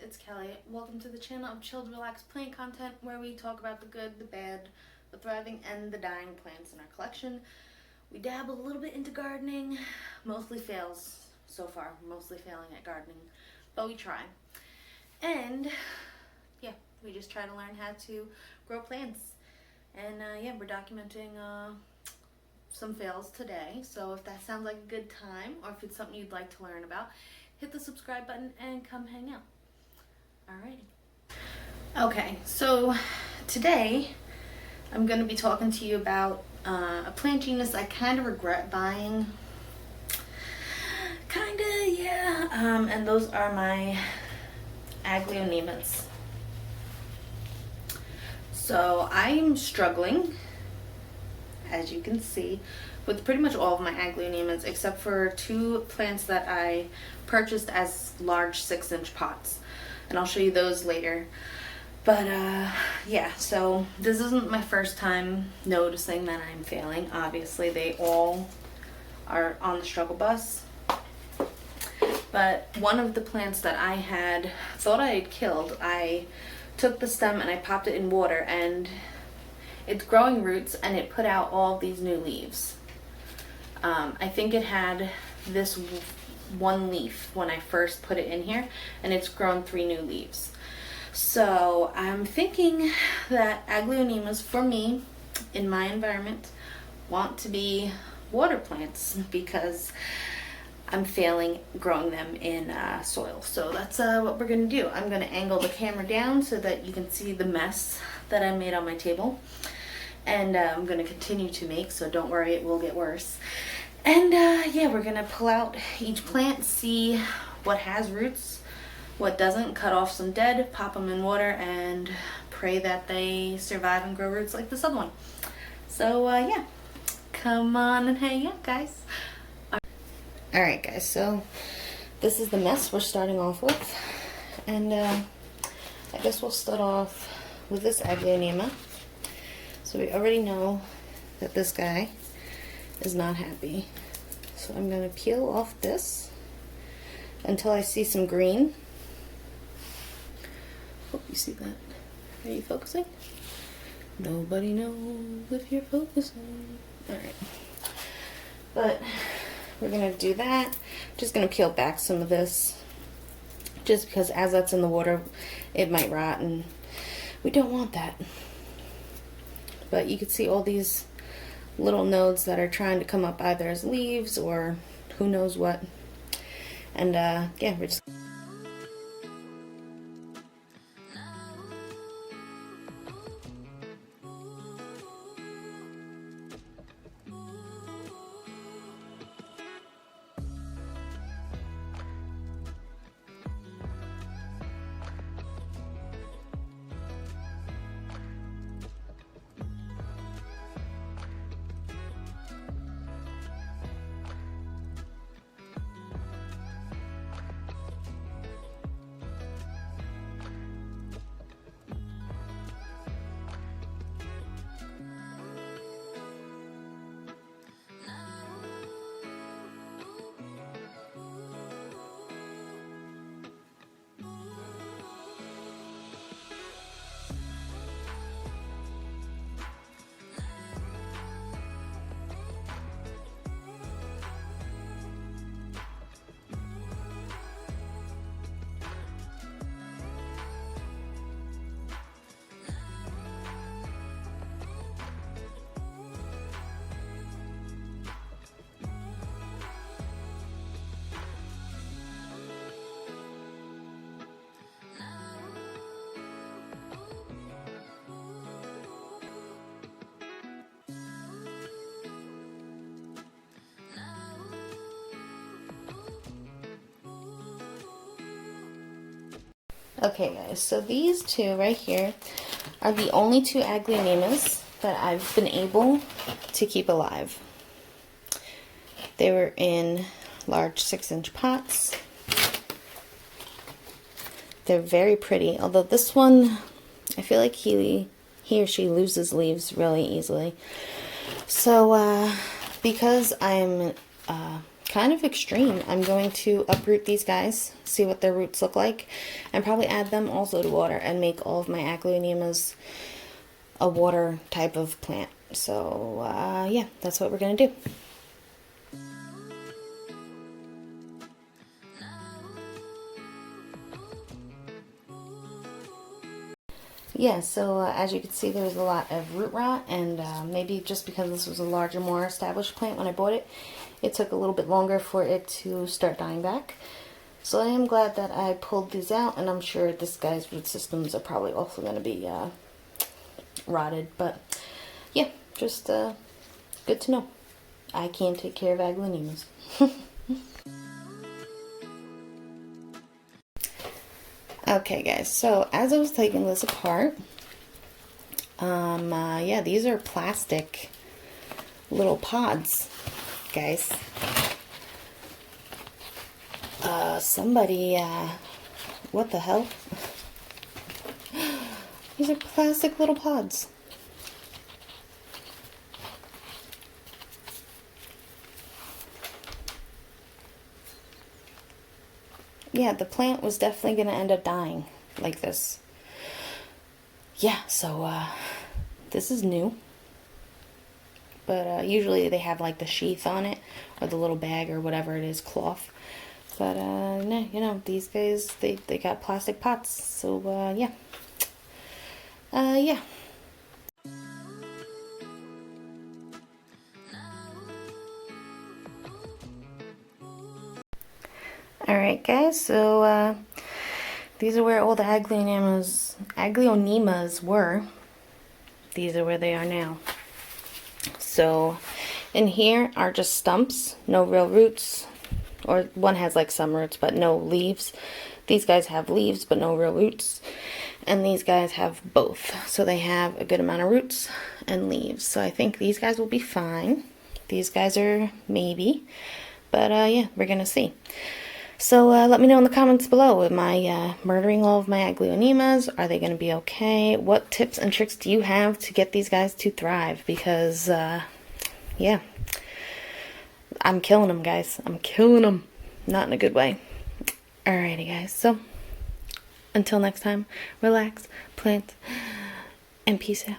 it's Kelly. Welcome to the channel of chilled, relaxed plant content where we talk about the good, the bad, the thriving, and the dying plants in our collection. We dabble a little bit into gardening, mostly fails so far, mostly failing at gardening, but we try. And yeah, we just try to learn how to grow plants. And yeah, we're documenting some fails today, so if that sounds like a good time or if it's something you'd like to learn about, hit the subscribe button and come hang out. Alrighty. Okay, so today I'm going to be talking to you about a plant genus I kind of regret buying. Kinda, yeah. And those are my Aglaonemas. So I'm struggling, as you can see, with pretty much all of my Aglaonemas except for two plants that I purchased as large 6-inch pots, and I'll show you those later. But yeah, so this isn't my first time noticing that I'm failing. Obviously they all are on the struggle bus, but one of the plants that I had thought I had killed, I took the stem and I popped it in water, and it's growing roots and it put out all of these new leaves. I think it had this one leaf when I first put it in here, and it's grown 3 new leaves. So I'm thinking that Aglaonemas, for me, in my environment, want to be water plants because I'm failing growing them in soil. So that's what we're going to do. I'm going to angle the camera down so that you can see the mess that I made on my table. And I'm going to continue to make, so don't worry, it will get worse. And yeah, we're going to pull out each plant, see what has roots, what doesn't, cut off some dead, pop them in water, and pray that they survive and grow roots like this other one. So yeah, come on and hang out, guys. Alright guys, so this is the mess we're starting off with. And I guess we'll start off with this Aglaonema. So we already know that this guy is not happy. So I'm going to peel off this until I see some green. Hope you see that. Are you focusing? Nobody knows if you're focusing. Alright. But we're going to do that. Just going to peel back some of this, just because as that's in the water, it might rot, and we don't want that. But you can see all these little nodes that are trying to come up either as leaves or who knows what. And yeah, we're just... Okay guys, so these two right here are the only 2 Aglaonemas that I've been able to keep alive. They were in large 6-inch pots. They're very pretty, although this one, I feel like he or she loses leaves really easily. So because I'm kind of extreme. I'm going to uproot these guys, see what their roots look like, and probably add them also to water and make all of my aglaonemas a water type of plant. So yeah, that's what we're gonna do. Yeah, so as you can see, there was a lot of root rot, and maybe just because this was a larger, more established plant when I bought it, it took a little bit longer for it to start dying back. So I am glad that I pulled these out, and I'm sure this guy's root systems are probably also going to be rotted. But yeah, just good to know. I can take care of aglaonemas. Okay guys, so as I was taking this apart, yeah, these are plastic little pods, guys. Somebody, what the hell? These are plastic little pods. Yeah, the plant was definitely going to end up dying like this. Yeah, so this is new. But usually they have like the sheath on it, or the little bag, or whatever it is, cloth. But no, you know, these guys, they got plastic pots. So yeah. Yeah. Alright guys, so these are where all the aglaonemas were. These are where they are now. So in here are just stumps, no real roots, or one has like some roots but no leaves. These guys have leaves but no real roots, and these guys have both. So they have a good amount of roots and leaves. So I think these guys will be fine. These guys are maybe, but yeah, we're gonna see. So let me know in the comments below, am I murdering all of my aglaonemas? Are they going to be okay? What tips and tricks do you have to get these guys to thrive? Because, yeah, I'm killing them, guys. I'm killing them. Not in a good way. Alrighty, guys. So, until next time, relax, plant, and peace out.